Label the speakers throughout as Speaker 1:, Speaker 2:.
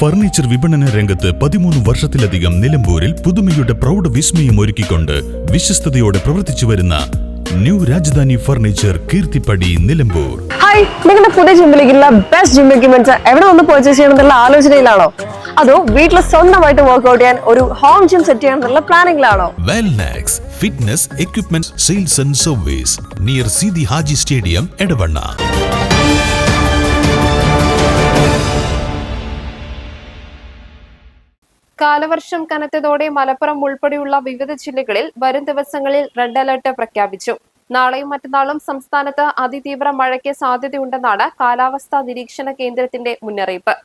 Speaker 1: Furniture വിപണന രംഗത്ത് 13 വർഷത്തിലധികം നിലമ്പൂരിൽ പുതുമയുടെ പ്രൗഢ വിസ്മയം ഒരുക്കിക്കൊണ്ട് വിശ്വസ്തയോടെ പ്രവർത്തിച്ചു വരുന്ന new Rajadhani furniture Keerthippadi Nilambur.
Speaker 2: Hi, നിങ്ങളുടെ പുതിയ ജിമ്മിലേക്കുള്ള ബെസ്റ്റ് ജിം എക്യുപ്മെന്റ്സ് എവിടെ വന്ന് പർച്ചേസ് ചെയ്യണമെന്നുള്ള ആലോചനയിലാണോ? അതോ വീട്ടിൽ സ്വന്തമായിട്ട് വർക്ക്ഔട്ട് ചെയ്യാൻ ഒരു ഹോം ജിം സെറ്റ് ചെയ്യാനുള്ള പ്ലാനിംഗിലാണോ?
Speaker 1: Wellnex fitness equipment sales and service near Sidi Haji stadium Edavanna.
Speaker 3: കാലവർഷം കനത്തതോടെ മലപ്പുറം ഉൾപ്പെടെയുള്ള വിവിധ ജില്ലകളിൽ വരും ദിവസങ്ങളിൽ റെഡ് അലർട്ട് പ്രഖ്യാപിച്ചു. നാളെയും മറ്റന്നാളും സംസ്ഥാനത്ത് അതിതീവ്ര മഴയ്ക്ക് സാധ്യതയുണ്ടെന്നാണ് കാലാവസ്ഥാ നിരീക്ഷണ കേന്ദ്രത്തിന്റെ മുന്നറിയിപ്പ്.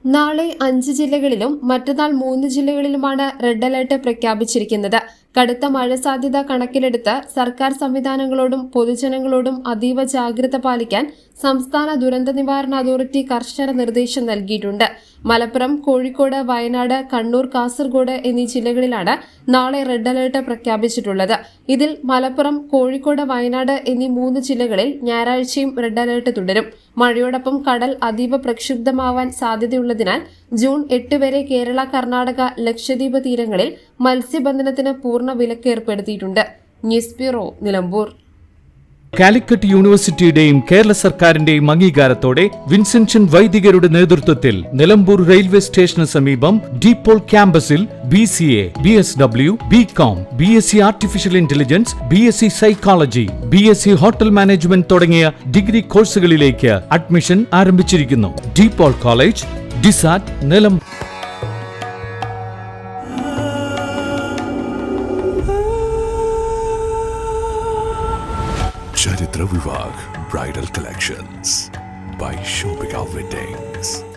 Speaker 3: നാളെ 5 ജില്ലകളിലും മറ്റന്നാൾ 3 ജില്ലകളിലുമാണ് റെഡ് അലർട്ട് പ്രഖ്യാപിച്ചിരിക്കുന്നത്. കടുത്ത മഴ സാധ്യത കണക്കിലെടുത്ത് സർക്കാർ സംവിധാനങ്ങളോടും പൊതുജനങ്ങളോടും അതീവ ജാഗ്രത പാലിക്കാൻ സംസ്ഥാന ദുരന്ത നിവാരണ അതോറിറ്റി കർശന നിർദ്ദേശം നൽകിയിട്ടുണ്ട്. മലപ്പുറം, കോഴിക്കോട്, വയനാട്, കണ്ണൂർ, കാസർഗോഡ് എന്നീ ജില്ലകളിലാണ് നാളെ റെഡ് അലർട്ട് പ്രഖ്യാപിച്ചിട്ടുള്ളത്. ഇതിൽ മലപ്പുറം, കോഴിക്കോട്, വയനാട് എന്നീ 3 ജില്ലകളിൽ ഞായറാഴ്ചയും റെഡ് അലർട്ട് തുടരും. മഴയോടൊപ്പം കടൽ അതീവ പ്രക്ഷുബ്ധമാവാൻ സാധ്യതയുള്ളതിനാൽ ജൂൺ 8 വരെ കേരള, കർണാടക, ലക്ഷദ്വീപ് തീരങ്ങളിൽ മത്സ്യബന്ധനത്തിന് പൂർണ്ണ വിലക്ക് ഏർപ്പെടുത്തിയിട്ടുണ്ട്. News bureau, Nilambur.
Speaker 4: കാലിക്കറ്റ് യൂണിവേഴ്സിറ്റിയുടെയും കേരള സർക്കാരിന്റെയും അംഗീകാരത്തോടെ വിൻസെൻഷൻ വൈദികരുടെ നേതൃത്വത്തിൽ നിലമ്പൂർ റെയിൽവേ സ്റ്റേഷന് സമീപം ഡീപോൾ ക്യാമ്പസിൽ BCA, BSW, BCom, BSc artificial intelligence, BSc psychology, BSc hotel management തുടങ്ങിയ ഡിഗ്രി കോഴ്സുകളിലേക്ക് അഡ്മിഷൻ ആരംഭിച്ചിരിക്കുന്നു. DePaul college, DiSAT, Nilambur.